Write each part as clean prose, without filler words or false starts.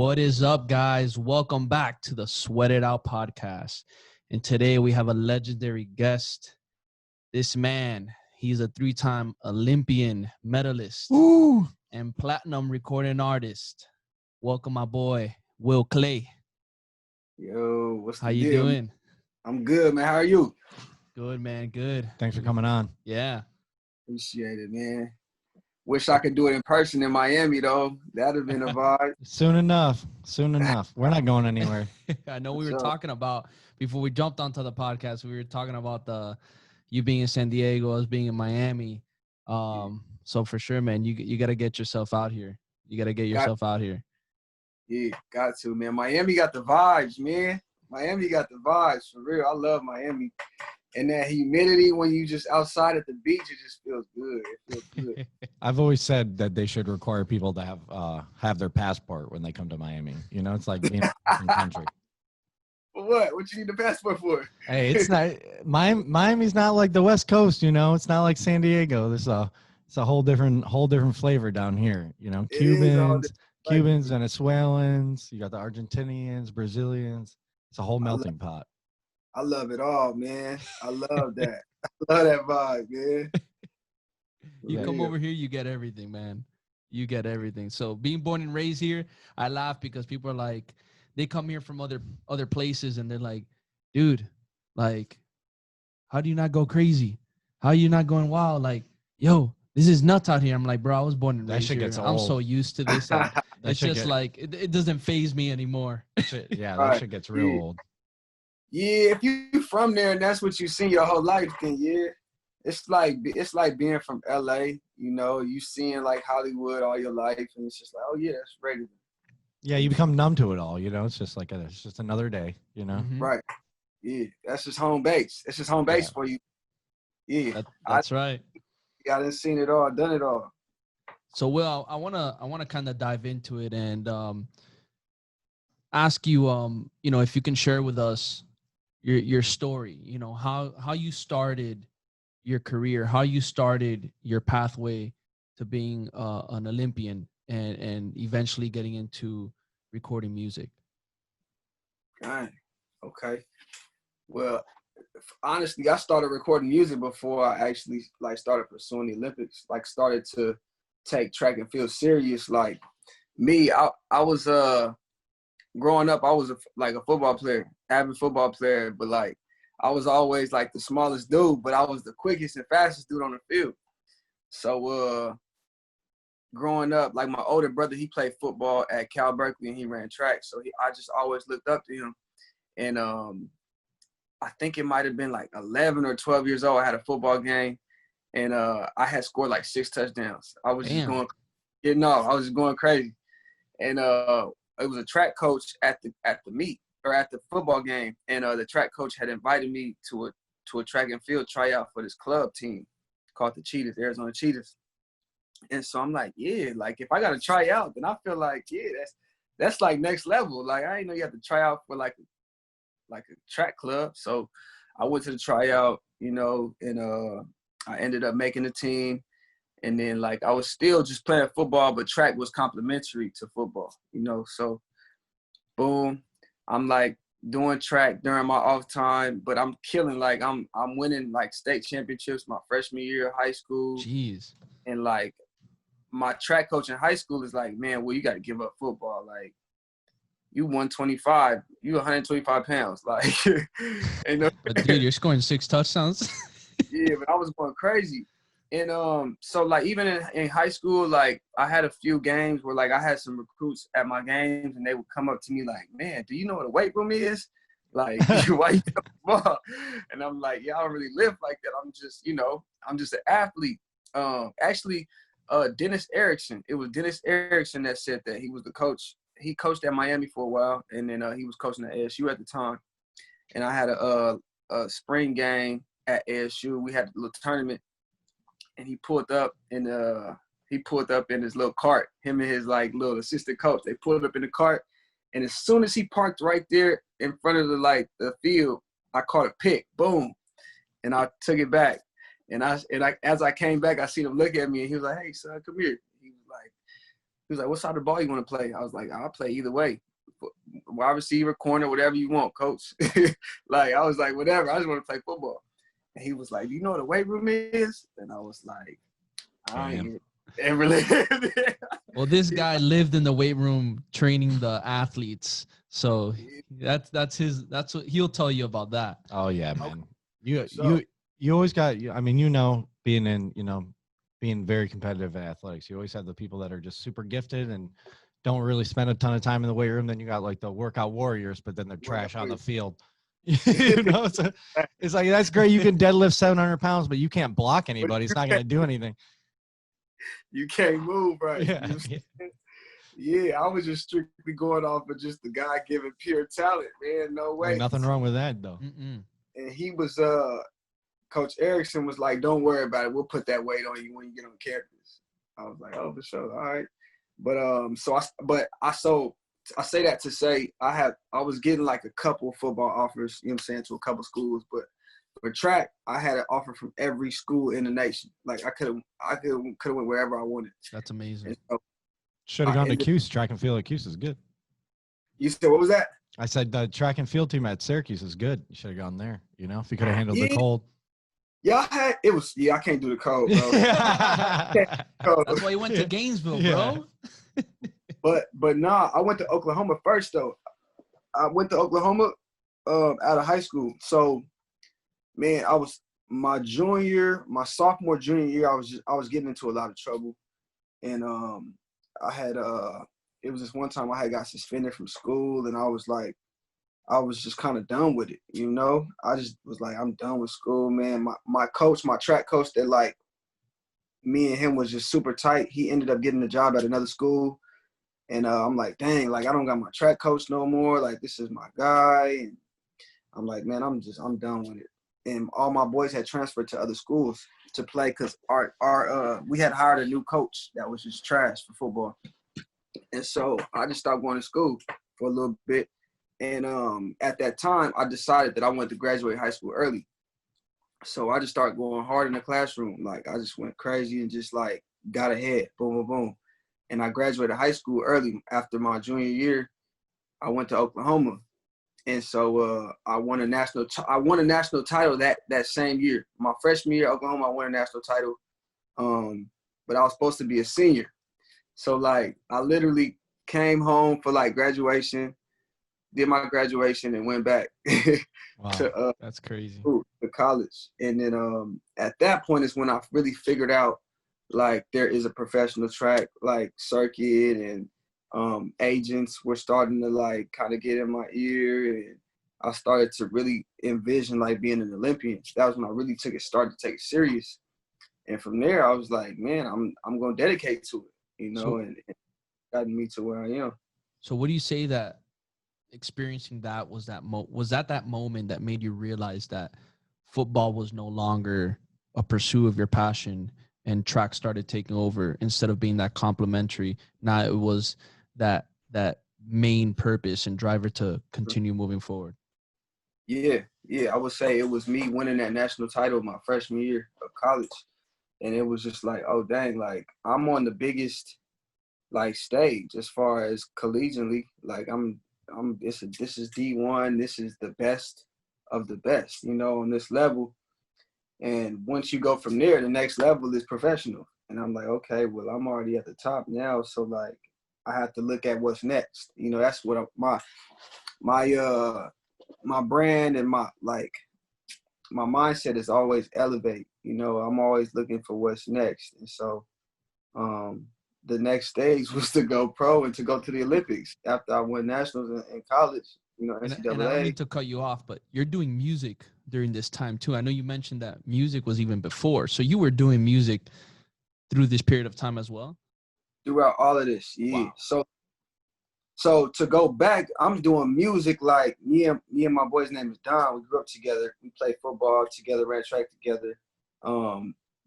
What is up, guys? Welcome back to the Sweat It Out podcast. And today we have a legendary guest. This man, he's a 3-time Olympian medalist and platinum recording artist. Welcome, my boy, Claye. Yo, what's the How you deal? doing? I'm good, man. How are you? Good, man. Good. Thanks for coming on. Yeah. Appreciate it, man. Wish I could do it in person in Miami, though. That'd have been a vibe. Soon enough. We're not going anywhere. I know we were talking about, before we jumped onto the podcast, we were talking about you being in San Diego, us being in Miami. So for sure, man, you got to get yourself out here. You got to get yourself out here. Yeah, got to, man. Miami got the vibes, man. Miami got the vibes, for real. I love Miami. And that humidity when you just outside at the beach, it just feels good. It feels good. I've always said that they should require people to have their passport when they come to Miami. You know, it's like being in a different country. For what? What you need the passport for? Hey, it's not Miami's not like the West Coast. You know, it's not like San Diego. It's a whole different flavor down here. You know, Cubans, Venezuelans. You got the Argentinians, Brazilians. It's a whole melting pot. I love it all, man. I love that. I love that vibe, man. You come over here, you get everything, man. You get everything. So being born and raised here, I laugh because people are like, they come here from other places and they're like, dude, like, how do you not go crazy? How are you not going wild? Like, yo, this is nuts out here. I'm like, bro, I was born and raised here. I'm so used to this. It's just like, it doesn't faze me anymore. That shit gets real old. Yeah, if you from there and that's what you seen your whole life, then yeah, it's like being from LA. You know, you seeing like Hollywood all your life, and it's just like, oh yeah, that's regular. Yeah, you become numb to it all. You know, it's just like it's just another day. You know, right? Yeah, that's just home base. It's just home base for you. Yeah, that's right. I done seen it all, done it all. So, Will, I wanna kind of dive into it and ask you, if you can share with us your story, how you started your career, how you started your pathway to being an Olympian and eventually getting into recording music. Okay. Well, honestly, I started recording music before I actually started pursuing the Olympics, started to take track and field serious. Like me, I was growing up, I was a football player, avid football player, but I was always the smallest dude, but I was the quickest and fastest dude on the field. So growing up, my older brother, he played football at Cal Berkeley and he ran track. So I just always looked up to him. And I think it might have been 11 or 12 years old. I had a football game and I had scored 6 touchdowns. I was just going crazy. And it was a track coach at the meet or at the football game, and the track coach had invited me to a track and field tryout for this club team called the Cheetahs, Arizona Cheetahs. And so I'm like, yeah, if I got to try out, then I feel that's next level. I didn't know you have to try out for a track club. So I went to the tryout, and I ended up making the team. And then I was still just playing football, but track was complementary to football, so boom, I'm doing track during my off time, but I'm killing, I'm winning state championships my freshman year of high school. Jeez. And my track coach in high school is man, well, you got to give up football. You 125, you 125 pounds. But dude, you're scoring 6 touchdowns. Yeah, but I was going crazy. And so even in high school, I had a few games where I had some recruits at my games and they would come up to me man, do you know what a weight room is? Why you play ball? And I'm yeah, I don't really live like that. I'm just an athlete. Actually, Dennis Erickson. It was Dennis Erickson that said that. He was the coach. He coached at Miami for a while, and then he was coaching at ASU at the time. And I had a spring game at ASU. We had a little tournament. And he pulled up in his little cart. Him and his little assistant coach. They pulled up in the cart, and as soon as he parked right there in front of the field, I caught a pick. Boom, and I took it back. And as I came back, I seen him look at me, and he was like, "Hey, son, come here." He was He was like, what side of the ball you want to play? I was like, I'll play either way. Wide receiver, corner, whatever you want, coach. Like, I was like, whatever. I just want to play football. And he was like, you know what the weight room is? And I was like, I ain't ever lived there. Well, this guy lived in the weight room training the athletes. So that's what he'll tell you about that. Oh yeah, man. You always got, I mean, being very competitive in athletics, you always have the people that are just super gifted and don't really spend a ton of time in the weight room. Then you got like the workout warriors, but then they're trash on the field. So it's like, that's great. You can deadlift 700 pounds, but you can't block anybody. It's not going to do anything. You can't move, right? Yeah. Yeah, I was just strictly going off of just the guy giving pure talent, man. No way. Nothing wrong with that, though. And he was, Coach Erickson was like, don't worry about it. We'll put that weight on you when you get on campus. I was like, oh, for sure. All right. But I say that to say I was getting like a couple football offers, you know what I'm saying, to a couple schools, but for track, I had an offer from every school in the nation. Like I could have went wherever I wanted. That's amazing. So, should have gone to Cuse. Track and field at Cuse is good. You said, what was that? I said the track and field team at Syracuse is good. You should have gone there, if you could have handled the cold. Yeah, I can't do the cold, bro. That's why you went to Gainesville, bro. But nah, I went to Oklahoma first though. I went to Oklahoma out of high school. So, man, I was my sophomore, junior year. I was getting into a lot of trouble, and I had it was this one time I had got suspended from school, and I was just kind of done with it, I just was like, I'm done with school, man. My coach, my track coach, that like me and him was just super tight. He ended up getting a job at another school. And I'm like, dang, like I don't got my track coach no more. Like this is my guy. And I'm like, man, I'm done with it. And all my boys had transferred to other schools to play because we had hired a new coach that was just trash for football. And so I just stopped going to school for a little bit. And at that time, I decided that I wanted to graduate high school early. So I just started going hard in the classroom. Like I just went crazy and just like got ahead, boom, boom, boom. And I graduated high school early. After my junior year, I went to Oklahoma. And so I won a national title that same year. My freshman year at Oklahoma, I won a national title. But I was supposed to be a senior. So like I literally came home for like graduation, did my graduation and went back wow, to that's crazy. To college. And then at that point is when I really figured out like there is a professional track like circuit, and agents were starting to like kind of get in my ear, and I started to really envision like being an Olympian. That was when I really started to take it serious. And from there I was like, man, I'm going to dedicate to it, and it got me to where I am. So what do you say that experiencing that was that moment that made you realize that football was no longer a pursuit of your passion and track started taking over instead of being that complementary? Now it was that main purpose and driver to continue moving forward. Yeah, I would say it was me winning that national title my freshman year of college. And it was just like, oh dang, like I'm on the biggest like stage as far as collegiately. Like this is D1, this is the best of the best, on this level. And once you go from there, the next level is professional. And I'm like, okay, well, I'm already at the top now. So like, I have to look at what's next. That's what my brand and my mindset is always elevate. I'm always looking for what's next. And so the next stage was to go pro and to go to the Olympics after I won nationals in college. NCAA. And I don't mean to cut you off, but you're doing music during this time too. I know you mentioned that music was even before. So you were doing music through this period of time as well? Throughout all of this, yeah. Wow. So to go back, I'm doing music like me and my boy's name is Don. We grew up together. We played football together, ran track together.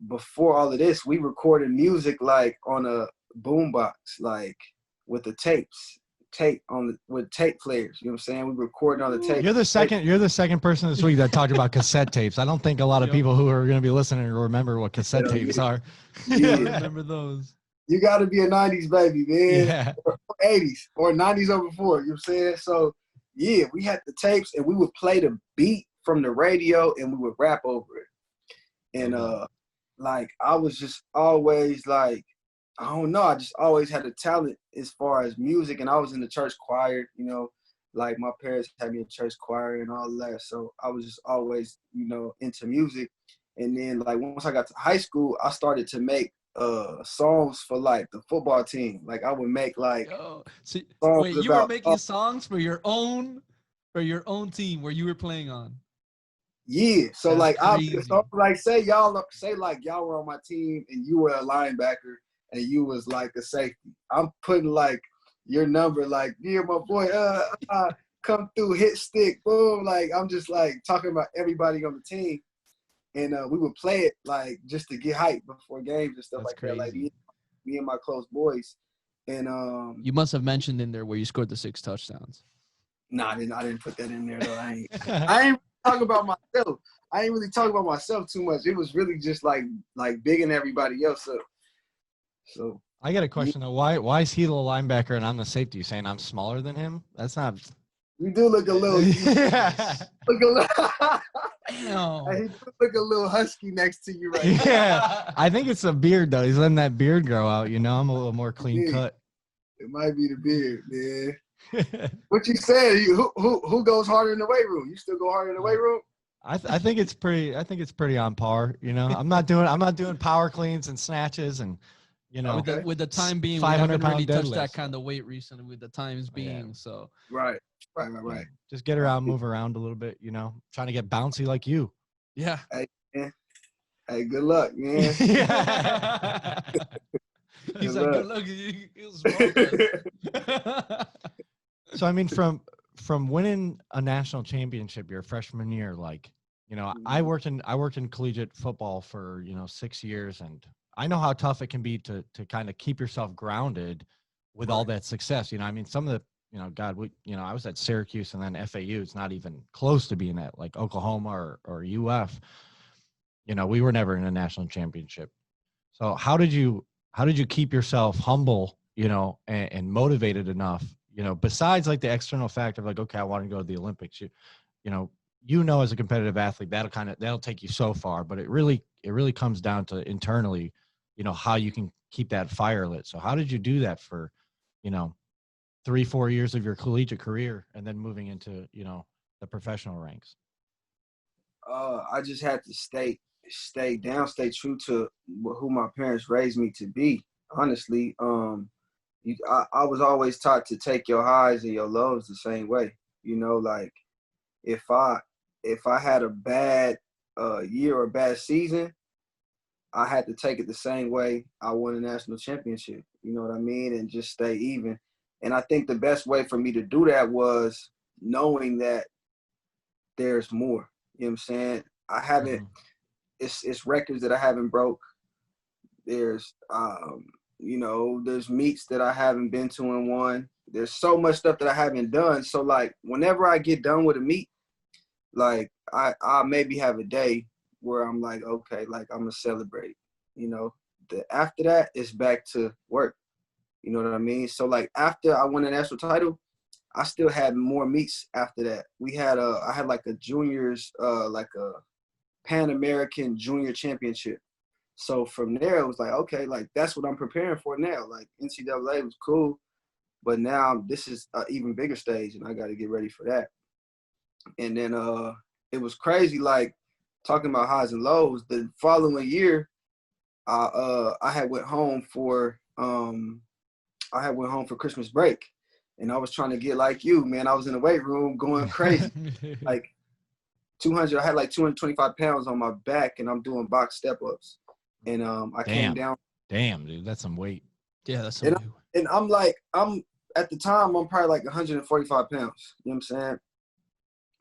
Before all of this, we recorded music like on a boombox, like with the with tape players. You know what I'm saying? We recorded on the tape. You're the second person this week that talked about cassette tapes. I don't think a lot of people who are going to be listening remember what cassette tapes are. Yeah, I remember those. You got to be a 90s baby, man. Yeah. Or 80s or 90s or before, you know what I'm saying? So, yeah, we had the tapes and we would play the beat from the radio and we would rap over it. And, like, I was just always like, I don't know, I just always had a talent as far as music. And I was in the church choir, you know, like my parents had me in church choir and all that. So I was just always, you know, into music. And then, like, once I got to high school, I started to make songs for like the football team. Like I would make like so, songs wait, you were making songs for your own team where you were playing on? Yeah. So that's like crazy. like say y'all were on my team and you were a linebacker and you was like a safety. I'm putting like your number, like, yeah, my boy, come through, hit stick, boom. Like I'm just like talking about everybody on the team. And we would play it like just to get hype before games and stuff That's like crazy. that. Like me and my close boys. And you must have mentioned in there where you scored the 6 touchdowns. Nah, I didn't put that in there though. I ain't talking about myself. I ain't really talking about myself too much. It was really just like bigging everybody else up. So I got a question though. Why is he the linebacker and I'm the safety? You saying I'm smaller than him? That's not. you do look a little. Look a little. No. He do look a little husky next to you right now. Yeah, I think it's the beard though. He's letting that beard grow out. You know, I'm a little more clean cut. It might be the beard, man. What you saying? Who goes harder in the weight room? You still go harder in the weight room? I think it's pretty on par. You know, I'm not doing power cleans and snatches and, you know, with the time being, we haven't really touched that kind of weight recently. With the times being, so right. Just get around, move around a little bit. You know, trying to get bouncy like you. Yeah. Hey, man. Hey, good luck, man. Yeah. He's Good like, luck. good luck. So I mean, from winning a national championship your freshman year, like, you know, I worked in collegiate football for, you know, 6 years, and I know how tough it can be to kind of keep yourself grounded with all that success. You know, I mean, some of the, you know, I was at Syracuse and then FAU. It's not even close to being at like Oklahoma or UF. You know, we were never in a national championship. So how did you keep yourself humble, you know, and motivated enough, you know, besides like the external factor of like, okay, I want to go to the Olympics, you know, as a competitive athlete, that'll take you so far, but it really comes down to internally, you know, how you can keep that fire lit. So how did you do that for, you know, 3-4 years of your collegiate career and then moving into, you know, the professional ranks? I just had to stay true to who my parents raised me to be. Honestly, I was always taught to take your highs and your lows the same way. You know, like if I had a bad year or a bad season, I had to take it the same way I won a national championship. You know what I mean? And just stay even. And I think the best way for me to do that was knowing that there's more. You know what I'm saying? I haven't, it's records that I haven't broke. There's, you know, there's meets that I haven't been to and won. There's so much stuff that I haven't done. So like, whenever I get done with a meet, like I maybe have a day where I'm like, okay, like I'm gonna celebrate, you know. After that, it's back to work. You know what I mean? So like after I won a national title, I still had more meets after that. I had like a juniors, like a Pan American Junior Championship. So from there, it was like, okay, like that's what I'm preparing for now. Like NCAA was cool, but now this is an even bigger stage, and I got to get ready for that. And then it was crazy, like talking about highs and lows. The following year, I had went home for Christmas break, and I was trying to get like you, man. I was in the weight room going crazy, like 200. I had like 225 pounds on my back, and I'm doing box step ups. And I came down. Damn, dude, that's some weight. Yeah, that's some weight. And I'm at the time I'm probably like 145 pounds. You know what I'm saying?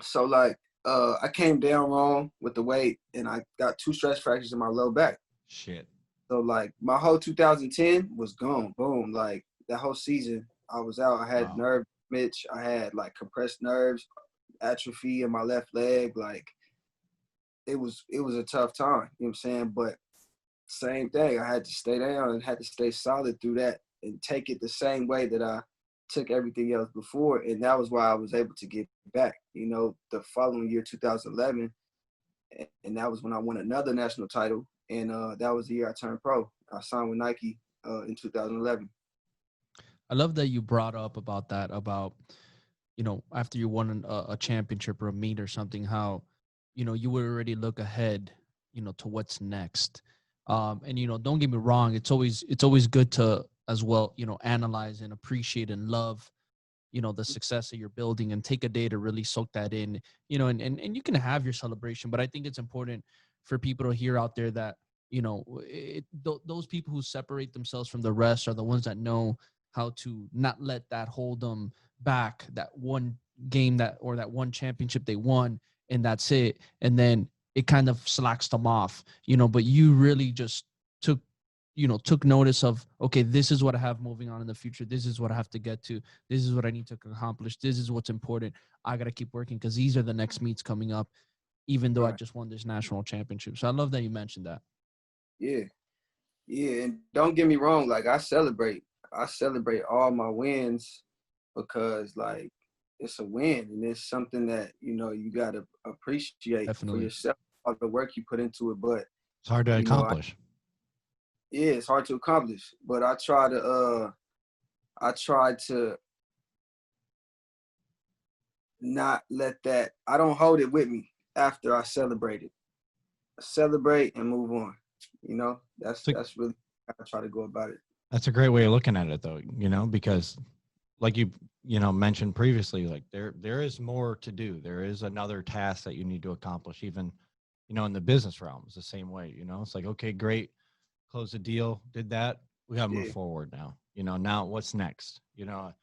So like I came down wrong with the weight, and I got 2 stress fractures in my low back. Shit. So like my whole 2010 was gone. Boom. Like that whole season I was out. I had nerve damage. I had like compressed nerves, atrophy in my left leg. Like it was a tough time. You know what I'm saying? But same thing. I had to stay down and had to stay solid through that and take it the same way that I took everything else before. And that was why I was able to get back, you know, the following year, 2011. And that was when I won another national title. And that was the year I turned pro. I signed with Nike in 2011. I love that you brought up about that, about, you know, after you won a championship or a meet or something, how, you know, you would already look ahead, you know, to what's next. And, you know, don't get me wrong. It's always good to, as well, you know, analyze and appreciate and love, you know, the success that you're building, and take a day to really soak that in, you know, and you can have your celebration, but I think it's important for people to hear out there that, you know, those people who separate themselves from the rest are the ones that know how to not let that hold them back, that one game or that one championship they won, and that's it. And then it kind of slacks them off, you know, but you really just took notice of, okay, this is what I have moving on in the future. This is what I have to get to. This is what I need to accomplish. This is what's important. I got to keep working because these are the next meets coming up, even though I just won this national championship. So I love that you mentioned that. Yeah. Yeah. And don't get me wrong. Like, I celebrate all my wins because, like, it's a win and it's something that, you know, you got to appreciate for yourself, all the work you put into it. But it's hard to accomplish. Yeah, it's hard to accomplish, but I try to not let that, I don't hold it with me after I celebrate it. Celebrate and move on. You know, that's really how I try to go about it. That's a great way of looking at it, though, you know, because like you mentioned previously, like there is more to do. There is another task that you need to accomplish, even, you know, in the business realm. It's the same way, you know, it's like, okay, great. Close the deal, did that. We got to move forward now. You know, now what's next? You know,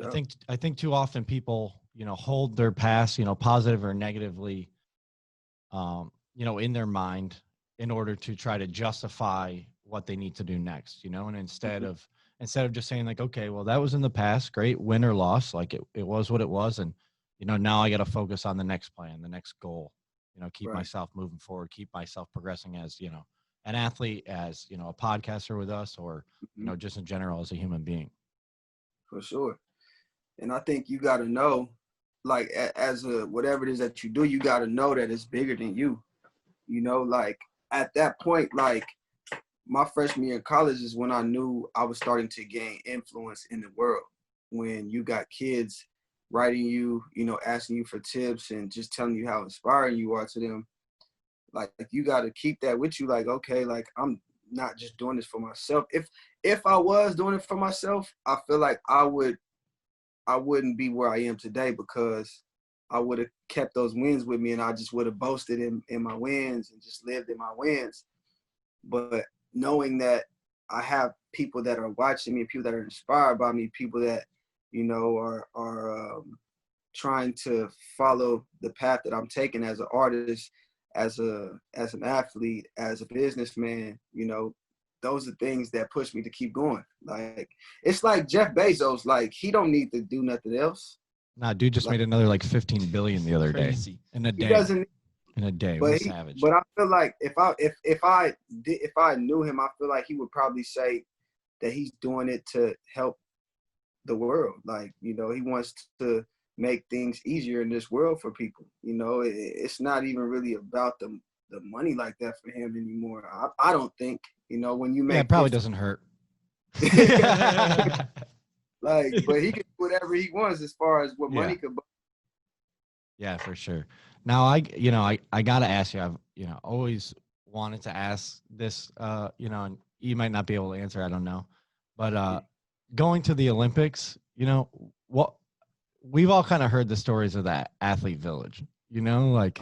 I think too often people, you know, hold their past, you know, positive or negatively, you know, in their mind in order to try to justify what they need to do next, you know, and instead of just saying like, okay, well, that was in the past, great, win or loss, like it was what it was. And, you know, now I got to focus on the next plan, the next goal, you know, keep myself moving forward, keep myself progressing as, you know, an athlete, as, you know, a podcaster with us, or, you know, just in general as a human being. For sure. And I think you got to know, like, as a, whatever it is that you do, you got to know that it's bigger than you. You know, like, at that point, like, my freshman year in college is when I knew I was starting to gain influence in the world. When you got kids writing you, you know, asking you for tips and just telling you how inspiring you are to them. Like, you got to keep that with you. Like, okay, like, I'm not just doing this for myself. If I was doing it for myself, I feel like I wouldn't be where I am today, because I would have kept those wins with me and I just would have boasted in my wins and just lived in my wins. But knowing that I have people that are watching me, people that are inspired by me, people that, you know, are trying to follow the path that I'm taking as an artist, as an athlete, as a businessman, you know, those are things that push me to keep going. Like, it's like Jeff Bezos, like, he don't need to do nothing else. Nah, dude just made another like 15 billion the other day. In a day. He doesn't. In a day. What a savage. But I feel like if I knew him, I feel like he would probably say that he's doing it to help the world. Like, you know, he wants to make things easier in this world for people. You know, it's not even really about the money like that for him anymore. I don't think, you know, when you make, it probably doesn't hurt. Like, but he can do whatever he wants as far as what money could buy. Yeah, for sure. Now I gotta ask you, I've, you know, always wanted to ask this, you know, and you might not be able to answer, I don't know, but going to the Olympics, you know, what we've all kind of heard the stories of that athlete village, you know, like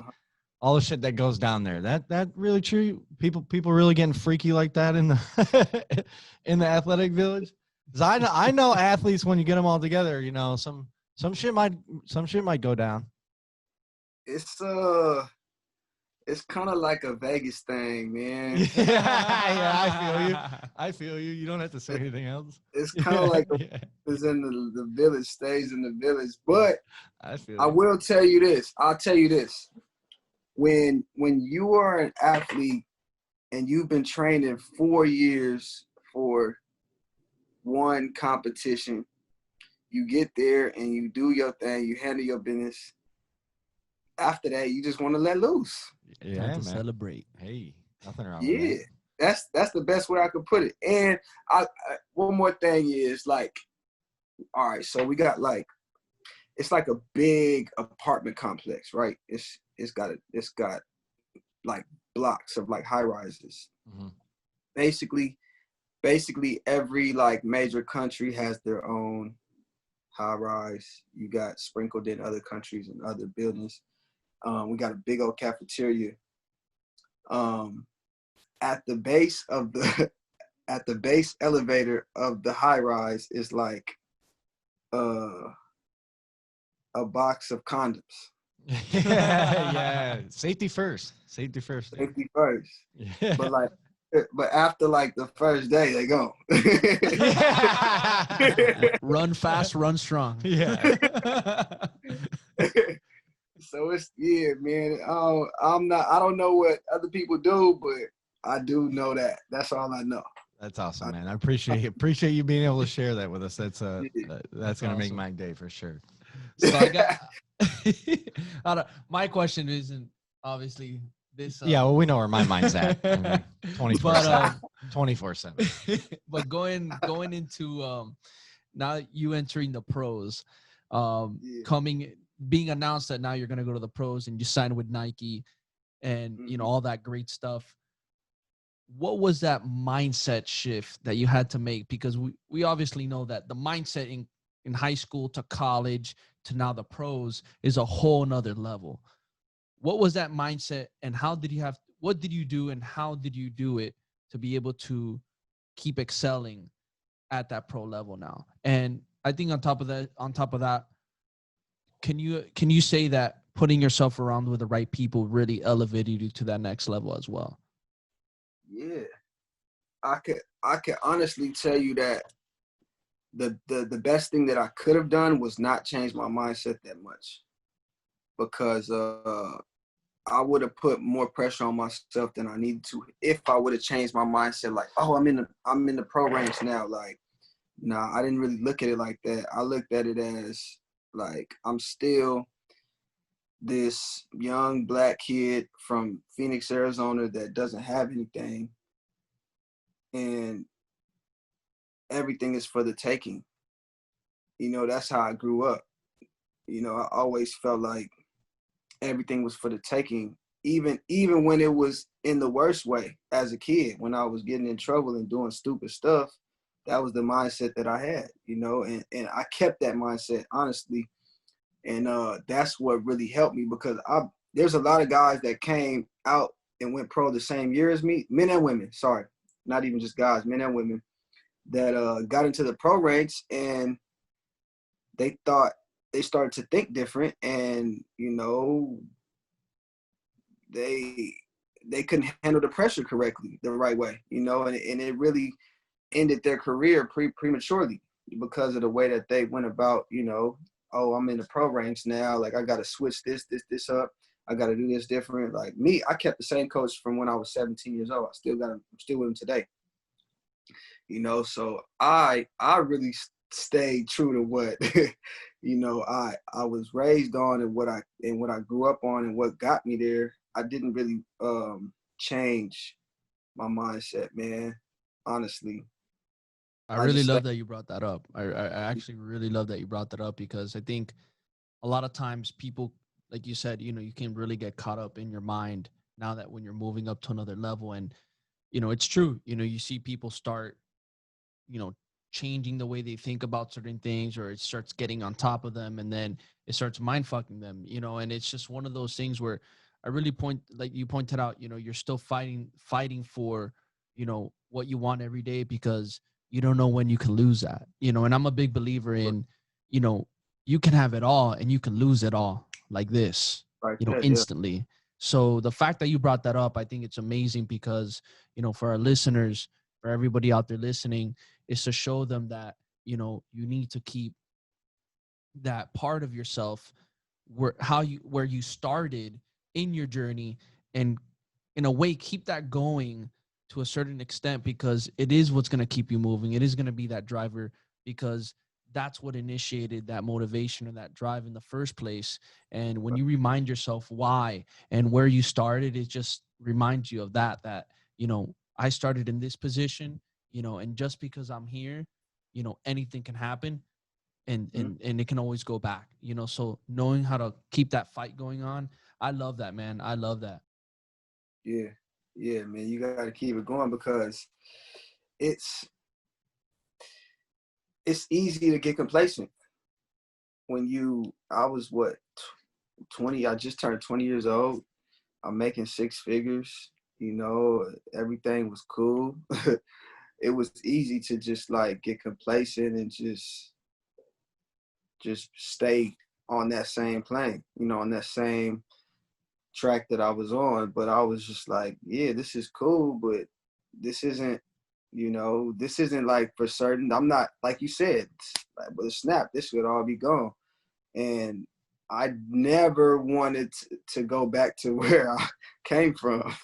all the shit that goes down there. That really true? People really getting freaky like that in the in the athletic village? 'Cause I know athletes, when you get them all together, you know, some shit might go down. It's kind of like a Vegas thing, man. Yeah, I feel you. You don't have to say anything else. It's kind of like it's in the village, stays in the village. But I will tell you this. I'll tell you this. When you are an athlete and you've been training 4 years for one competition. You get there and you do your thing, you handle your business. After that, you just want to let loose. Yeah, Time man. to celebrate. Hey, nothing wrong with Yeah, that. that's the best way I could put it. And I one more thing is like, all right, so we got like, it's like a big apartment complex, right? It's got like blocks of like high rises. Mm-hmm. Basically every like major country has their own high rise. You got sprinkled in other countries and other buildings. We got a big old cafeteria. At the base of the at the base elevator of the high rise is like a box of condoms. Yeah. Safety first. Safety first. Safety first. Yeah. But after like the first day, they go. Run fast, run strong. Yeah. So it's, yeah, man. I don't know what other people do, but I do know that. That's all I know. That's awesome, man. I appreciate you being able to share that with us. That's that's gonna make awesome. my day for sure. So I got my question isn't obviously this. Yeah, well, we know where my mind's at. 24/7. 24/7. But going into now you entering the pros, being announced that now you're gonna go to the pros and you sign with Nike, and you know all that great stuff. What was that mindset shift that you had to make? Because we obviously know that the mindset in high school to college to now the pros is a whole nother level. What was that mindset, and what did you do and how did you do it to be able to keep excelling at that pro level now? And I think on top of that, can you say that putting yourself around with the right people really elevated you to that next level as well? Yeah, I could honestly tell you that the best thing that I could have done was not change my mindset that much, because I would have put more pressure on myself than I needed to if I would have changed my mindset. Like, oh, I'm in the pro ranks now. Like, nah, I didn't really look at it like that. I looked at it as like, I'm still this young black kid from Phoenix, Arizona that doesn't have anything, and everything is for the taking. You know, that's how I grew up. You know, I always felt like everything was for the taking, even when it was in the worst way as a kid, when I was getting in trouble and doing stupid stuff. That was the mindset that I had, you know, and I kept that mindset, honestly. And that's what really helped me, because there's a lot of guys that came out and went pro the same year as me, men and women, sorry, not even just guys, men and women, that got into the pro ranks, and they started to think different, and, you know, they couldn't handle the pressure correctly, the right way, you know, and it really ended their career prematurely because of the way that they went about, you know, oh, I'm in the pro ranks now, like I got to switch this up, I got to do this different. Like me, I kept the same coach from when I was 17 years old. I'm still with him today, you know. So I really stayed true to what you know I was raised on, and what I grew up on, and what got me there. I didn't really change my mindset, man, honestly. I really love that you brought that up. I actually really love that you brought that up, because I think a lot of times people, like you said, you know, you can really get caught up in your mind now that when you're moving up to another level. And, you know, it's true. You know, you see people start, you know, changing the way they think about certain things, or it starts getting on top of them, and then it starts mind fucking them, you know. And it's just one of those things where I really like you pointed out, you know, you're still fighting for, you know, what you want every day, because you don't know when you can lose that, you know. And I'm a big believer in, you know, you can have it all and you can lose it all like this, you know, instantly. Yeah. So the fact that you brought that up, I think it's amazing, because, you know, for our listeners, for everybody out there listening, is to show them that, you know, you need to keep that part of yourself where you started in your journey, and in a way keep that going to a certain extent, because it is what's going to keep you moving. It is going to be that driver, because that's what initiated that motivation or that drive in the first place. And when you remind yourself why and where you started, it just reminds you of that, you know, I started in this position, you know, and just because I'm here, you know, anything can happen, and it can always go back, you know. So knowing how to keep that fight going on, I love that, man. I love that. Yeah. Yeah, man, you got to keep it going, because it's easy to get complacent when I was 20, I just turned 20 years old. I'm making 6 figures, you know, everything was cool. It was easy to just like get complacent and just stay on that same plane, you know, on that same track that I was on. But I was just like, yeah, this is cool, but this isn't, you know, this isn't like for certain. I'm not, like you said, like, with a snap, this would all be gone. And I never wanted to go back to where I came from.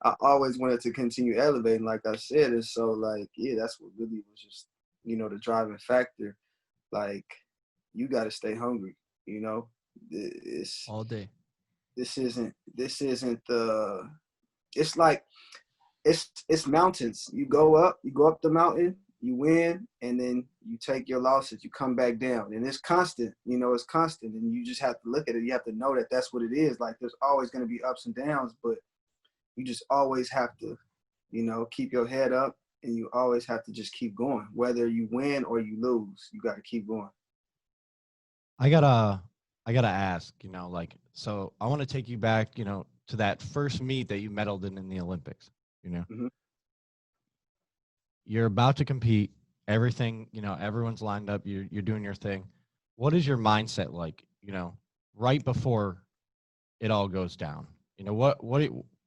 I always wanted to continue elevating, like I said. And so, like, yeah, that's what really was just, you know, the driving factor. Like, you got to stay hungry, you know. It's all day. This isn't the. It's like it's mountains. You go up the mountain, you win, and then you take your losses. You come back down, and it's constant. You know, it's constant, and you just have to look at it. You have to know that that's what it is. Like, there's always going to be ups and downs, but you just always have to, you know, keep your head up, and you always have to just keep going. Whether you win or you lose, you got to keep going. I gotta ask, you know, like, so I want to take you back, you know, to that first meet that you medaled in the Olympics. You know, you're about to compete. Everything, you know, everyone's lined up. You're doing your thing. What is your mindset like? You know, right before it all goes down. You know,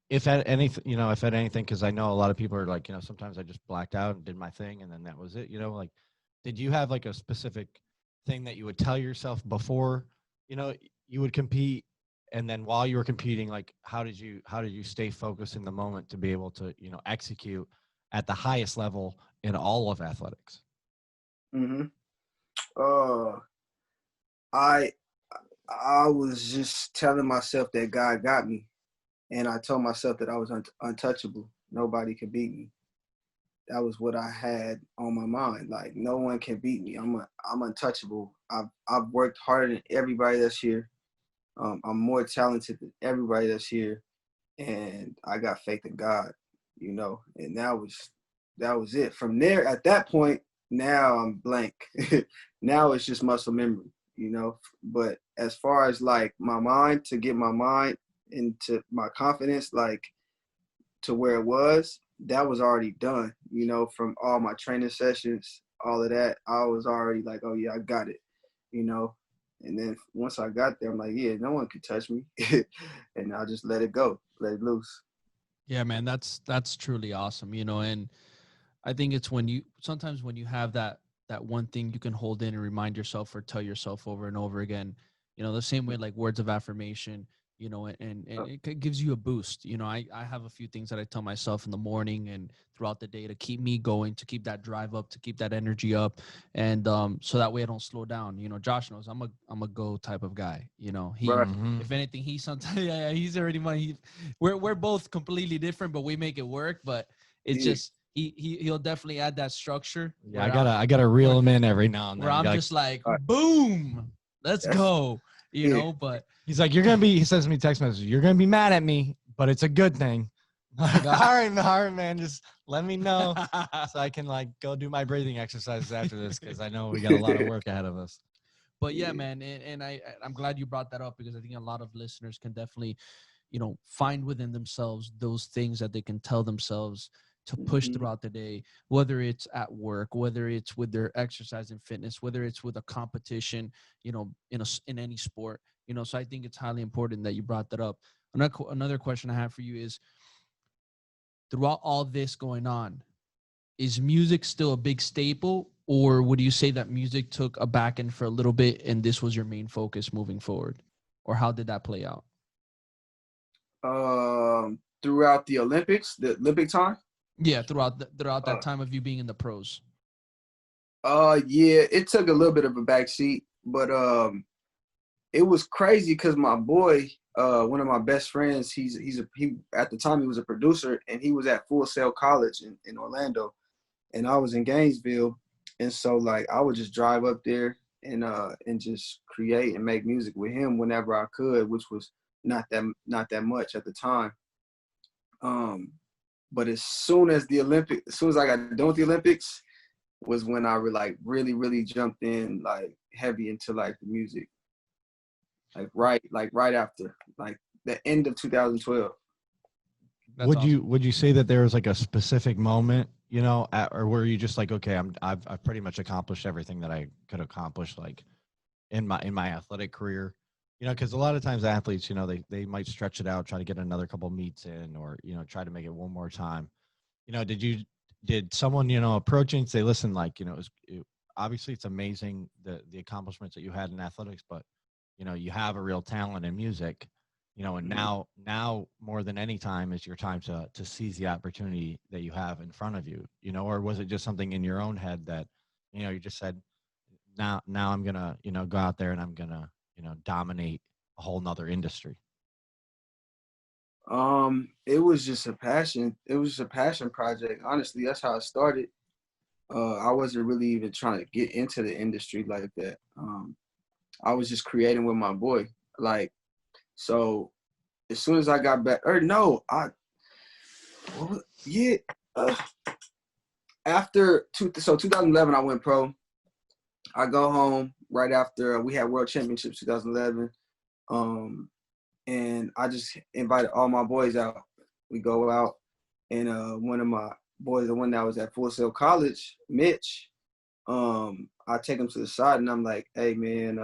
if at anything, you know, if at anything, because I know a lot of people are like, you know, sometimes I just blacked out and did my thing, and then that was it. You know, like, did you have like a specific thing that you would tell yourself before, you know, you would compete? And then while you were competing, like, how did you stay focused in the moment to be able to, you know, execute at the highest level in all of athletics? I was just telling myself that God got me, and I told myself that I was untouchable. Nobody could beat me. That was what I had on my mind. Like, no one can beat me. I'm untouchable. I've worked harder than everybody that's here. I'm more talented than everybody that's here, and I got faith in God, you know. And that was it. From there, at that point, now I'm blank. Now it's just muscle memory, you know. But as far as like my mind, to get my mind into my confidence, like to where it was, that was already done, you know. From all my training sessions, all of that, I was already like, oh yeah, I got it, you know. And then once I got there, I'm like, yeah, no one could touch me. And I just let it go, let it loose. Yeah, man, that's truly awesome, you know. And I think it's sometimes when you have that one thing you can hold in and remind yourself or tell yourself over and over again, you know, the same way like words of affirmation, you know, and it gives you a boost. You know, I have a few things that I tell myself in the morning and throughout the day to keep me going, to keep that drive up, to keep that energy up. And so that way I don't slow down. You know, Josh knows I'm a go type of guy. You know, if anything, he sometimes, yeah, he's already we're both completely different, but we make it work. But it's just, he'll definitely add that structure. Yeah, I gotta reel him in every now and then. Where I'm just like, boom, let's go. You know, but he's like, he sends me text messages, you're gonna be mad at me, but it's a good thing. Like, all right, man, just let me know so I can like go do my breathing exercises after this, because I know we got a lot of work ahead of us. But yeah, man, and I'm glad you brought that up, because I think a lot of listeners can definitely, you know, find within themselves those things that they can tell themselves to push throughout the day, whether it's at work, whether it's with their exercise and fitness, whether it's with a competition, you know, in any sport, you know. So I think it's highly important that you brought that up. Another question I have for you is, throughout all this going on, is music still a big staple, or would you say that music took a back end for a little bit and this was your main focus moving forward? Or how did that play out? Throughout the Olympic time? Yeah, throughout that time of you being in the pros. Yeah, it took a little bit of a backseat, but it was crazy because my boy, one of my best friends, he at the time he was a producer, and he was at Full Sail College in Orlando, and I was in Gainesville, and so like I would just drive up there and just create and make music with him whenever I could, which was not that much at the time. But as soon as I got done with the Olympics, was when I really jumped in like heavy into like the music. Like right after, like the end of 2012. That's awesome. Would you say that there was like a specific moment, you know, or were you just like, okay, I've pretty much accomplished everything that I could accomplish, like in my athletic career, you know, because a lot of times athletes, you know, they might stretch it out, try to get another couple meets in, or you know, try to make it one more time. You know, did someone, you know, approach you and say, listen, like, you know, obviously it's amazing the accomplishments that you had in athletics, but you know, you have a real talent in music, you know, and now more than any time is your time to seize the opportunity that you have in front of you, you know, or was it just something in your own head that, you know, you just said, now I'm gonna, you know, go out there and I'm gonna, you know, dominate a whole nother industry? It was just a passion. It was just a passion project. Honestly, that's how it started. I wasn't really even trying to get into the industry like that. I was just creating with my boy. Like, so as soon as I got back, or no, yeah, after 2011, I went pro. I go home right after we had World Championships 2011. And I just invited all my boys out. We go out, and one of my boys, the one that was at Full Sail College, Mitch, I take him to the side and I'm like, hey man,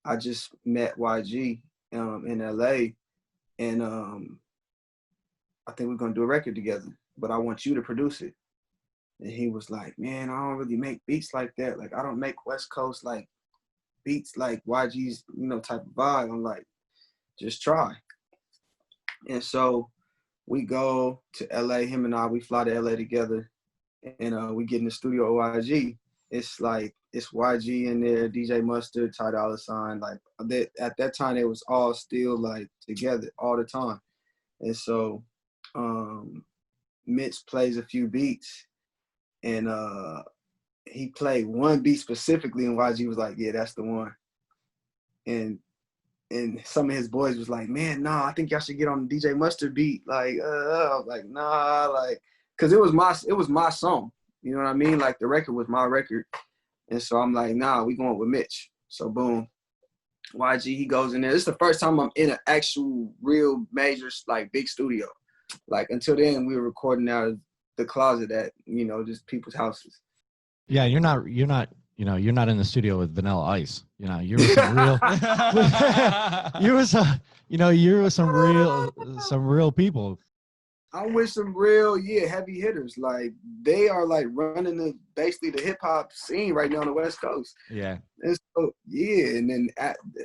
I just met YG in LA, and I think we're gonna do a record together, but I want you to produce it. And he was like, man, I don't really make beats like that. Like I don't make West Coast like beats like YG's, you know, type of vibe. I'm like, just try. And so we go to LA, him and I, we fly to LA together, and we get in the studio at YG. It's like, it's YG in there, DJ Mustard, Ty Dolla $ign. Like at that time, it was all still like together all the time. And so Mitch plays a few beats, and he played one beat specifically, and YG was like, yeah, that's the one. And some of his boys was like, man, nah, I think y'all should get on the DJ Mustard beat. Like, I was like, nah, like, cause it was my song. You know what I mean? Like the record was my record. And so I'm like, nah, we going with Mitch. So boom, YG, he goes in there. This is the first time I'm in an actual real major, like big studio. Like until then we were recording out of the closet at, you know, just people's houses. Yeah, you're not, you know, you're not in the studio with Vanilla Ice. You know, you're with some real, you're with some, you know, you're with some real people. I'm with some real, heavy hitters. Like they are like running basically the hip hop scene right now on the West Coast. Yeah. And so, and then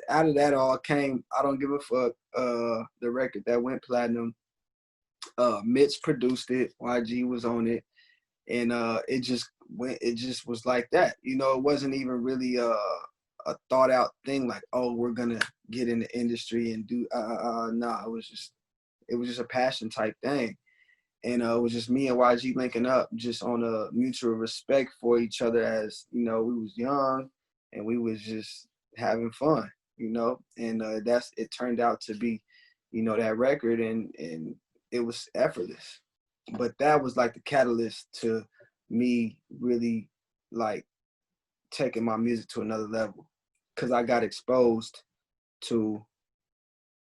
out of that all came I Don't Give a Fuck, the record that went platinum. Mitch produced it, YG was on it, and it just was like that. You know, it wasn't even really a thought out thing like, oh, we're gonna get in the industry and do nah, it was just a passion type thing. And it was just me and YG linking up just on a mutual respect for each other, as, you know, we was young and we was just having fun, you know, and it turned out to be, you know, that record, and it was effortless. But that was like the catalyst to me really like taking my music to another level, because I got exposed to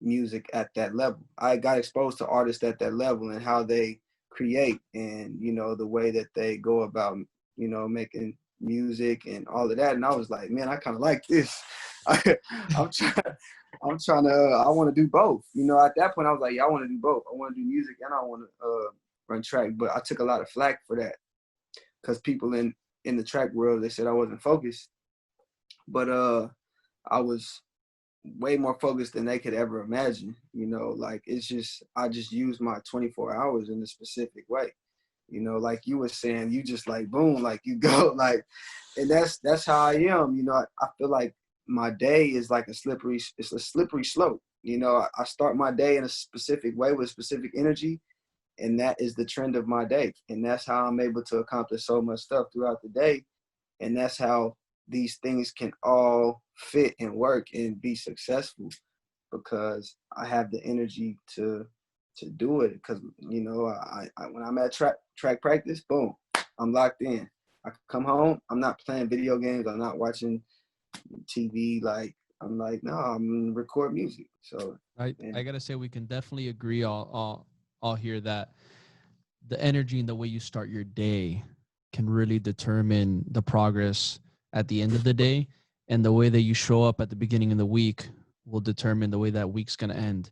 music at that level. I got exposed to artists at that level and how they create, and, you know, the way that they go about, you know, making music and all of that. And I was like, man, I kind of like this. I'm trying to, I want to do both. You know, at that point I was like, yeah, I want to do both. I want to do music and I want to run track. But I took a lot of flack for that, because people in the track world, they said I wasn't focused. But I was way more focused than they could ever imagine. You know, like it's just, I just use my 24 hours in a specific way. You know, like you were saying, you just like boom, like you go like, and that's how I am. You know, I feel like my day is like it's a slippery slope. You know, I start my day in a specific way with specific energy, and that is the trend of my day. And that's how I'm able to accomplish so much stuff throughout the day. And that's how these things can all fit and work and be successful, because I have the energy to do it. Because, you know, I when I'm at track practice, boom, I'm locked in. I come home, I'm not playing video games, I'm not watching TV. Like, I'm like, no, I'm gonna record music. So I gotta say, we can definitely agree all here that the energy and the way you start your day can really determine the progress at the end of the day, and the way that you show up at the beginning of the week will determine the way that week's gonna end.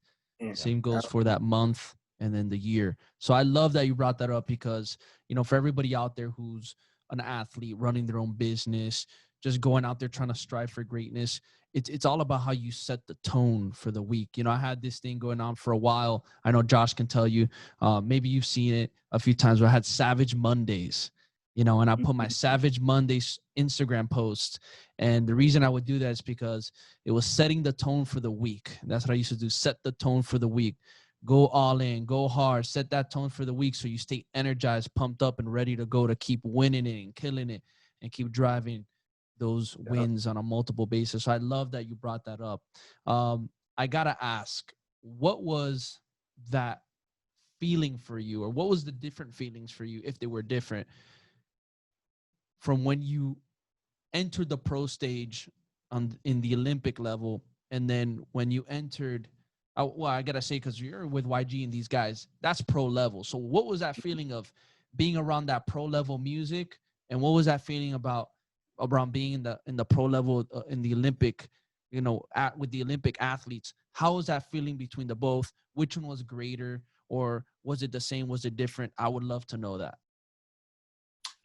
Same goes for that month and then the year. So I love that you brought that up, because, you know, for everybody out there who's an athlete running their own business, just going out there trying to strive for greatness, it's all about how you set the tone for the week. You know, I had this thing going on for a while. I know Josh can tell you, maybe you've seen it a few times, where I had Savage Mondays, you know, and I put my Savage Mondays Instagram post. And the reason I would do that is because it was setting the tone for the week. That's what I used to do. Set the tone for the week. Go all in, go hard, set that tone for the week, so you stay energized, pumped up, and ready to go to keep winning it and killing it and keep driving those wins on a multiple basis. So I love that you brought that up. I got to ask, what was that feeling for you, or what was the different feelings for you, if they were different, from when you entered the pro stage in the Olympic level, and then when you entered, well, I gotta say, because you're with YG and these guys, that's pro level. So what was that feeling of being around that pro level music, and what was that feeling around being in the pro level in the Olympic, you know, with the Olympic athletes? How was that feeling between the both? Which one was greater, or was it the same? Was it different? I would love to know that.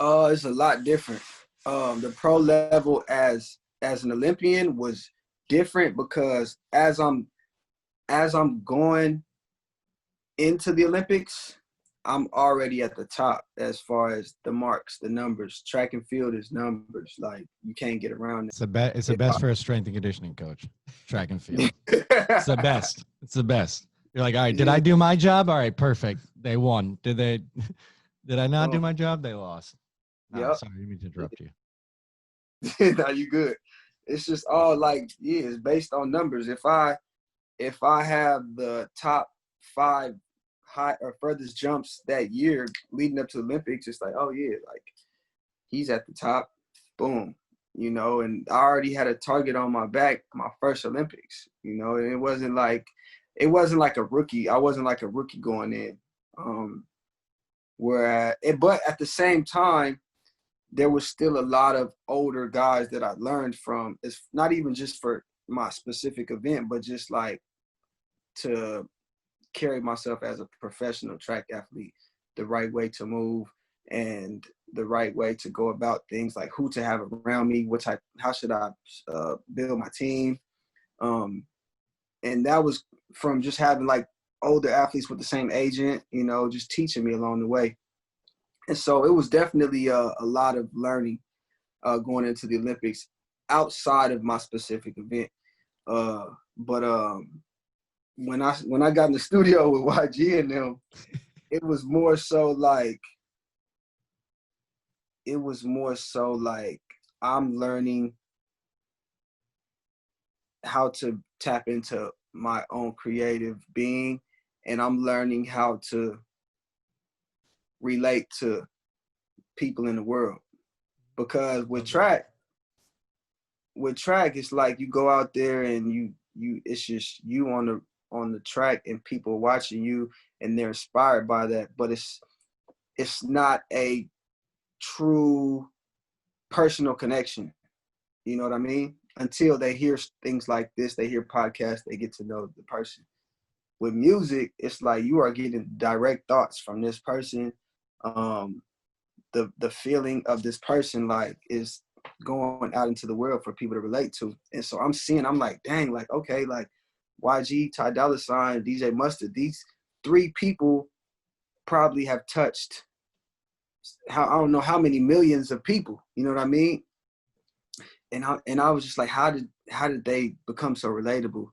It's a lot different. The pro level as an Olympian was different, because as I'm going into the Olympics, I'm already at the top as far as the marks, the numbers. Track and field is numbers. Like, you can't get around it. It's the best for a strength and conditioning coach. Track and field. It's the best. It's the best. You're like, all right, did I do my job? All right, perfect. They won. Did I not do my job? They lost. Yeah. Sorry, I didn't mean to interrupt you. No, you good. It's just all like, it's based on numbers. If I have the top 5 high or furthest jumps that year leading up to the Olympics, it's like, oh yeah, like he's at the top, boom, you know. And I already had a target on my back my first Olympics, you know. And it wasn't like a rookie. I wasn't like a rookie going in. But at the same time, there was still a lot of older guys that I learned from. It's not even just for my specific event, but just like to carry myself as a professional track athlete, the right way to move and the right way to go about things, like who to have around me, how should I build my team. And that was from just having like older athletes with the same agent, you know, just teaching me along the way. And so it was definitely a lot of learning going into the Olympics outside of my specific event. But when I got in the studio with YG and them, it was more so like I'm learning how to tap into my own creative being, and I'm learning how to relate to people in the world. Because with track, it's like you go out there and you it's just you on the track and people watching you and they're inspired by that, but it's not a true personal connection. You know what I mean? Until they hear things like this, they hear podcasts, they get to know the person. With music, it's like you are getting direct thoughts from this person. The feeling of this person, like, is going out into the world for people to relate to. And so I'm like, dang, like, okay, like YG, Ty Dolla $ign, DJ Mustard, these 3 people probably have touched I don't know how many millions of people, you know what I mean? And I was just like, how did they become so relatable?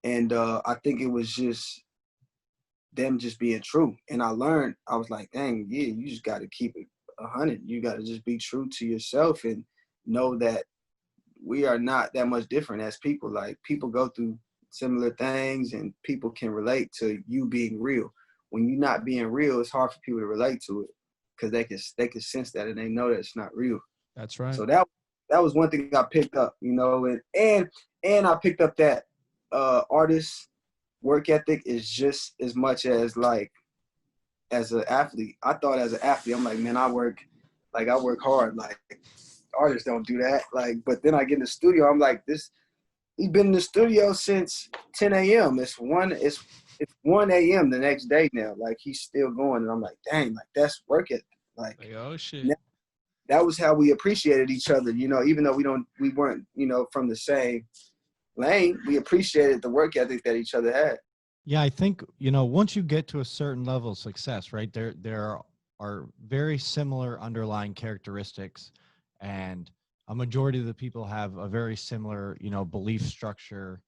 And I think it was just them just being true. And I learned, I was like, dang, yeah, you just got to keep it 100. You got to just be true to yourself and know that we are not that much different as people. Like, people go through similar things and people can relate to you being real. When you're not being real, it's hard for people to relate to it because they can sense that and they know that it's not real. That's right. So that was one thing I picked up, you know, and I picked up that artist work ethic is just as much as like as an athlete. I thought as an athlete, I'm like, man, I work hard. Like, artists don't do that. Like, but then I get in the studio, I'm like, he's been in the studio since 10 a.m. It's 1 a.m. the next day now. Like, he's still going. And I'm like, dang, like, that's work ethic. Like, oh shit. That was how we appreciated each other, you know, even though we weren't, you know, from the same lane, we appreciated the work ethic that each other had. Yeah, I think, you know, once you get to a certain level of success, right, there are very similar underlying characteristics, and a majority of the people have a very similar, you know, belief structure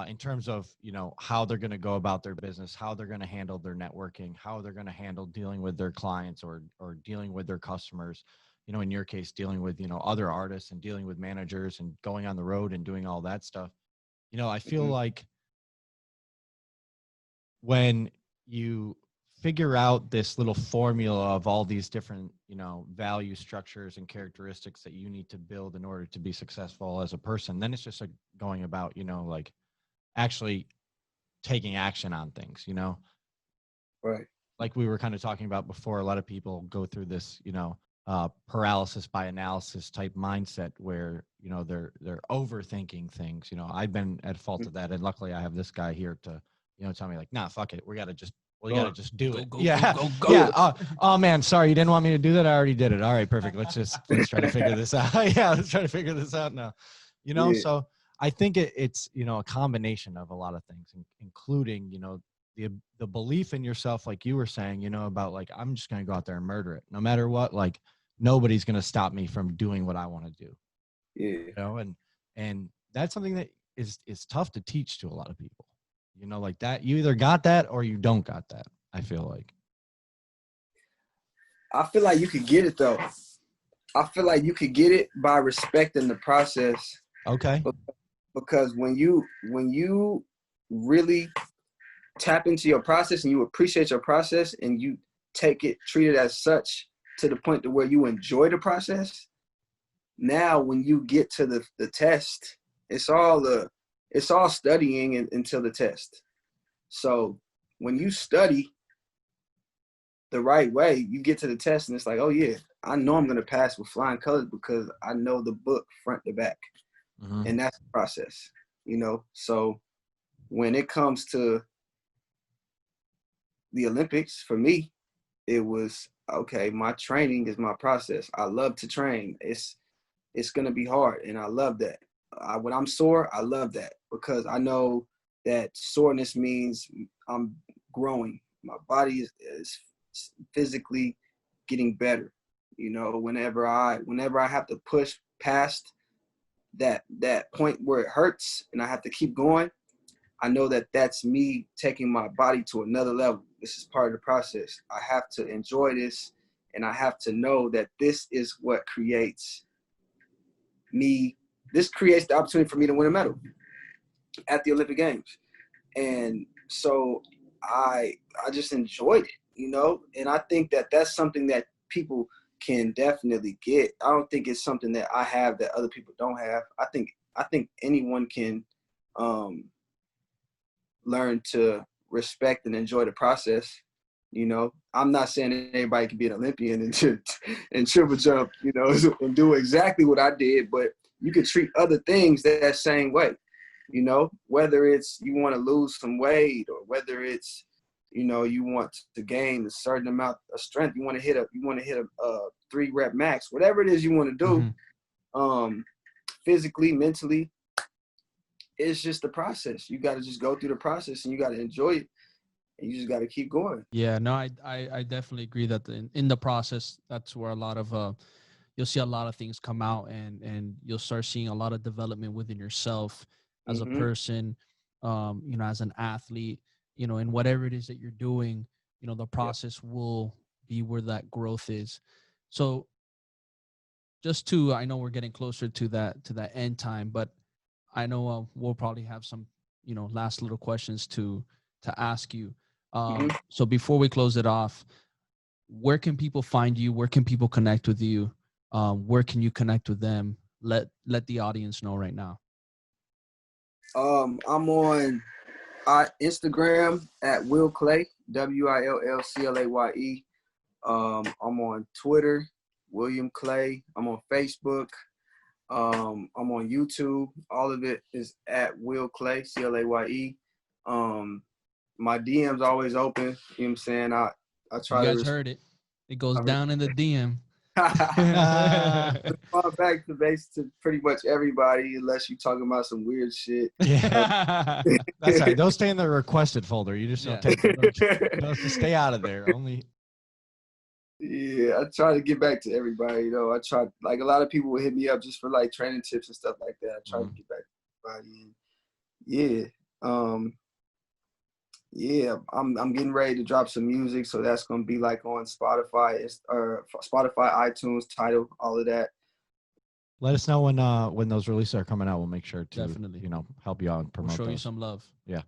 in terms of, you know, how they're going to go about their business, how they're going to handle their networking, how they're going to handle dealing with their clients or dealing with their customers. You know, in your case, dealing with, you know, other artists and dealing with managers and going on the road and doing all that stuff. You know, I feel like when you figure out this little formula of all these different, you know, value structures and characteristics that you need to build in order to be successful as a person, then it's just like going about, you know, like actually taking action on things, you know? Right. Like we were kind of talking about before, a lot of people go through this, you know, paralysis by analysis type mindset where, you know, they're overthinking things. You know, I've been at fault of that. And luckily I have this guy here to, you know, tell me like, nah, fuck it. You got to just do it. Go, Yeah. go. Yeah. Oh man, sorry. You didn't want me to do that. I already did it. All right, perfect. Let's try to figure this out. Yeah. Let's try to figure this out now. You know, Yeah. So I think it's, you know, a combination of a lot of things, including, you know, the belief in yourself, like you were saying, you know, about like, I'm just going to go out there and murder it no matter what. Like, nobody's going to stop me from doing what I want to do. Yeah. You know, and that's something that is tough to teach to a lot of people, you know, like that. You either got that or you don't got that. I feel like you could get it though. I feel like you could get it by respecting the process. Okay. Because when you really tap into your process and you appreciate your process and you treat it as such to the point to where you enjoy the process, now when you get to the test, it's all studying until the test. So when you study the right way, you get to the test and it's like, oh yeah, I know I'm going to pass with flying colors because I know the book front to back. Mm-hmm. And that's the process, you know? So when it comes to the Olympics, for me, it was, okay, my training is my process. I love to train. It's going to be hard, and I love that. When I'm sore, I love that because I know that soreness means I'm growing. My body is physically getting better. You know, whenever I have to push past that point where it hurts and I have to keep going, I know that that's me taking my body to another level. This is part of the process. I have to enjoy this, and I have to know that this is what creates me. This creates the opportunity for me to win a medal at the Olympic Games. And so I just enjoyed it, you know? And I think that that's something that people can definitely get. I don't think it's something that I have that other people don't have. I think anyone can learn to respect and enjoy the process. You know, I'm not saying that everybody can be an Olympian and triple jump, you know, and do exactly what I did, but you can treat other things that same way. You know, whether it's you want to lose some weight or whether it's, you know, you want to gain a certain amount of strength, you want to hit a 3-rep max, whatever it is you want to do, physically, mentally. It's just the process. You got to just go through the process, and you got to enjoy it, and you just got to keep going. Yeah, no, I definitely agree that in the process, that's where a lot of you'll see a lot of things come out, and you'll start seeing a lot of development within yourself as a person, you know, as an athlete, you know, and whatever it is that you're doing, you know, the process will be where that growth is. So just to, I know we're getting closer to that end time, but I know we'll probably have some, you know, last little questions to ask you. So before we close it off, where can people find you? Where can people connect with you? Where can you connect with them? Let the audience know right now. I'm on Instagram at Will Claye, WILLCLAYE. I'm on Twitter, William Claye. I'm on Facebook. I'm on YouTube. All of it is at Will Claye, CLAYE. My DM's always open. You know what I'm saying? I try to. You guys heard it. It goes down in the DM. Fall back to base to pretty much everybody, unless you're talking about some weird shit. Yeah, that's right. Those stay in the requested folder. You just don't take those to stay out of there. Only. Yeah, I try to get back to everybody. You know, I try. Like a lot of people will hit me up just for like training tips and stuff like that. I try to get back to everybody. Yeah, I'm getting ready to drop some music, so that's gonna be like on Spotify, Spotify, iTunes, Tidal, all of that. Let us know when those releases are coming out. We'll make sure to Definitely, you know, help you out and promote. We'll show those. you some love. Yeah.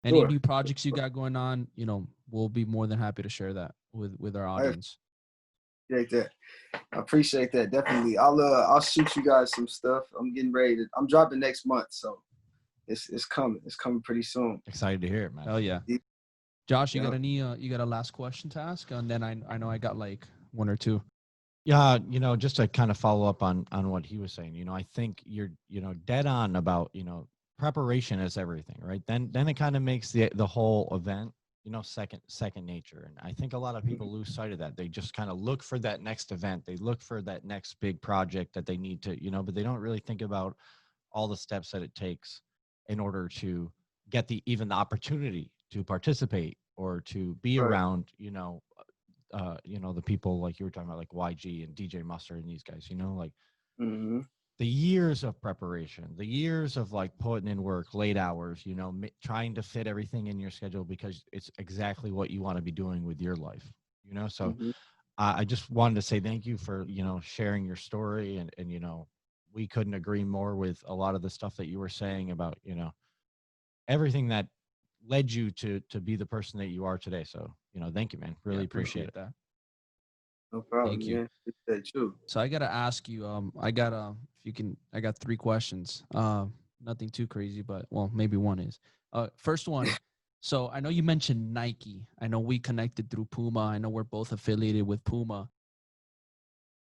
Any new projects you got going on, you know, we'll be more than happy to share that with our audience. I appreciate that. Definitely. I'll shoot you guys some stuff. I'm getting ready to. I'm dropping next month, so it's coming. It's coming pretty soon. Excited to hear it, man. Hell yeah. Josh, you got you got a last question to ask? And then I know I got like one or two. Yeah, you know, just to kind of follow up on what he was saying, you know, I think you're, you know, dead on about, you know, preparation is everything, right? Then it kind of makes the whole event, you know, second nature. And I think a lot of people lose sight of that. They just kind of look for that next event. They look for that next big project that they need to, you know, but they don't really think about all the steps that it takes in order to get even the opportunity to participate or to be around, you know, the people like you were talking about, like YG and DJ Mustard and these guys, you know, like the years of preparation, the years of like putting in work, late hours, you know, trying to fit everything in your schedule because it's exactly what you want to be doing with your life, you know? So I just wanted to say thank you for, you know, sharing your story and, you know, we couldn't agree more with a lot of the stuff that you were saying about, you know, everything that led you to be the person that you are today. So, you know, thank you, man. Really appreciate that. No problem. Thank you. Man. So I gotta ask you, I got 3 questions. Nothing too crazy, but well, maybe one is. First one. So I know you mentioned Nike. I know we connected through Puma. I know we're both affiliated with Puma.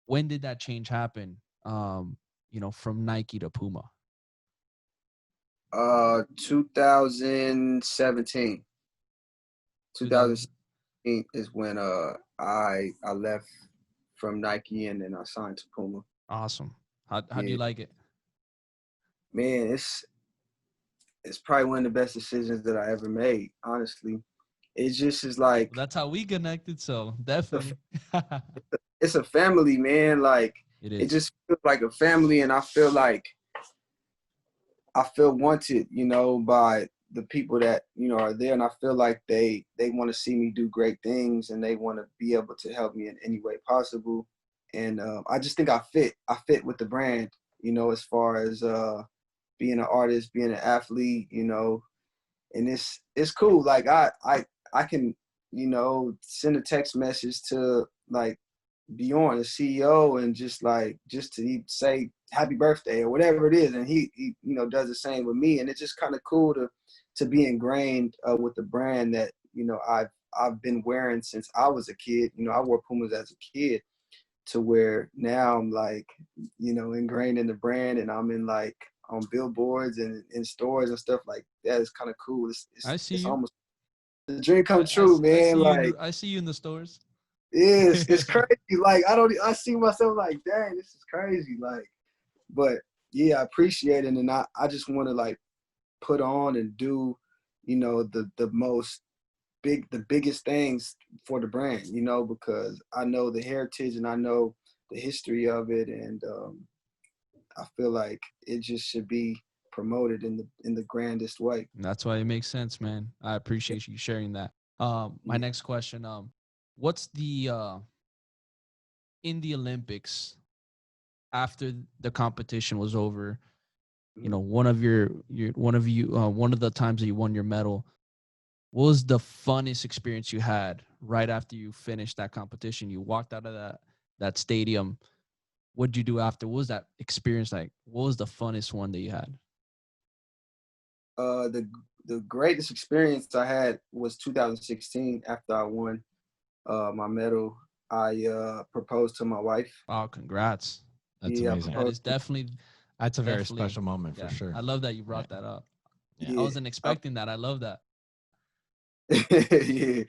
When did that change happen? You know, from Nike to Puma. 2017. 2017 is when I left from Nike and then I signed to Puma. Awesome. How do you like it? Man, it's probably one of the best decisions that I ever made, honestly. It just is like, that's how we connected, so definitely. It's a family, man. Like it just feels like a family, and I feel wanted, you know, by the people that, you know, are there, and I feel like they want to see me do great things and they want to be able to help me in any way possible. And I just think I fit with the brand, you know, as far as being an artist, being an athlete, you know, and it's cool. Like I can, you know, send a text message to like Bjorn, the CEO, and just to say happy birthday or whatever it is, and he you know does the same with me, and it's just kind of cool to be ingrained with the brand that, you know, I've been wearing since I was a kid. You know, I wore Pumas as a kid, to where now I'm like, you know, ingrained in the brand, and I'm in like on billboards and in stores and stuff like that. It's kind of cool. It's almost the dream come true, man. I see you in the stores. It's crazy. Like I see myself like, dang, this is crazy. Like But yeah, I appreciate it, and I just want to like put on and do, you know, the biggest things for the brand, you know, because I know the heritage and I know the history of it, and I feel like it just should be promoted in the grandest way. And that's why it makes sense, man. I appreciate you sharing that. My next question, what's the in the Olympics, after the competition was over, you know, one of the times that you won your medal, what was the funnest experience you had right after you finished that competition? You walked out of that stadium. What did you do after? What was that experience like? What was the funnest one that you had? The greatest experience I had was 2016 after I won my medal. I proposed to my wife. Oh, congrats. That's amazing. That is definitely. That's a very special moment for sure. I love that you brought that up. Yeah. I wasn't expecting that. I love that. Yeah,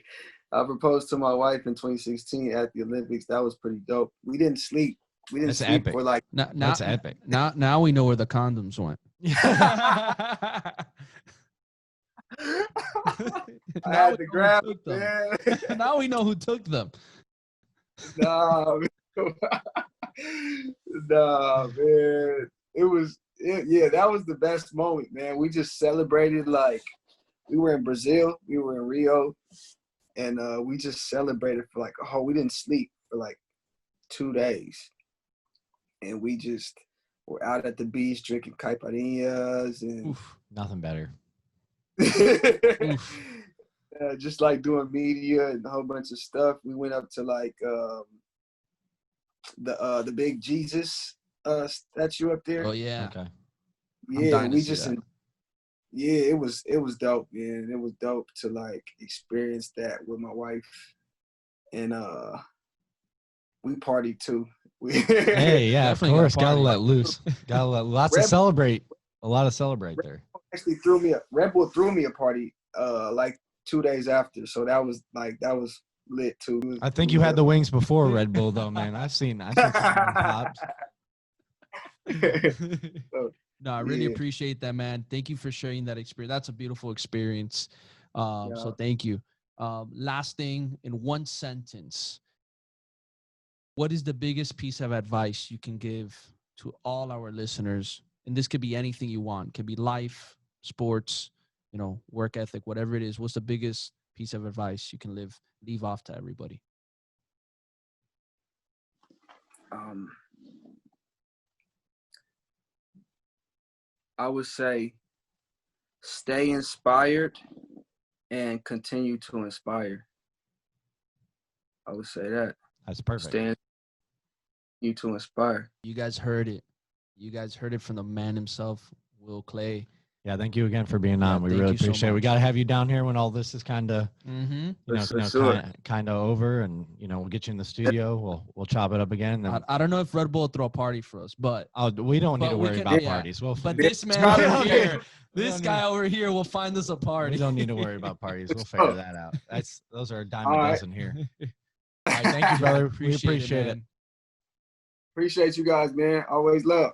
I proposed to my wife in 2016 at the Olympics. That was pretty dope. We didn't sleep. We didn't sleep for like. That's epic. Now we know where the condoms went. I had to grab them, man. Now we know who took them. Nah, man. Nah, man. Yeah, that was the best moment, man. We just celebrated like we were in Brazil, we were in Rio, and we just celebrated for like we didn't sleep for like 2 days. And we just were out at the beach drinking caipirinhas and nothing better. Just like doing media and a whole bunch of stuff. We went up to like the big Jesus statue up there. Oh yeah. Okay. Yeah, we just it was dope, man. It was dope to like experience that with my wife, and we partied too. Hey, yeah, of course, gotta let loose. Gotta let lots of celebrate. A lot of celebrate there. Actually, Red Bull threw me a party like 2 days after, so that was lit too. I think you had the wings before Red Bull, though, man. I've seen some pops. No, I really appreciate that, man. Thank you for sharing that experience. That's a beautiful experience. So thank you. Last thing, in one sentence, what is the biggest piece of advice you can give to all our listeners? And this could be anything you want. It could be life, sports, you know, work ethic, whatever it is. What's the biggest piece of advice you can leave off to everybody? I would say stay inspired and continue to inspire. I would say that. That's perfect. Continue to inspire. You guys heard it. You guys heard it from the man himself, Will Claye. Yeah, thank you again for being on. We really appreciate it. We got to have you down here when all this is kind of, kind of over, and we'll get you in the studio. We'll chop it up again. I don't know if Red Bull will throw a party for us, but we don't need to worry about parties. But this man over here, guy over here, will find us a party. We don't need to worry about parties. We'll figure that out. Those are a dime a dozen here. All right, thank you, brother. We appreciate it. Appreciate you guys, man. Always love.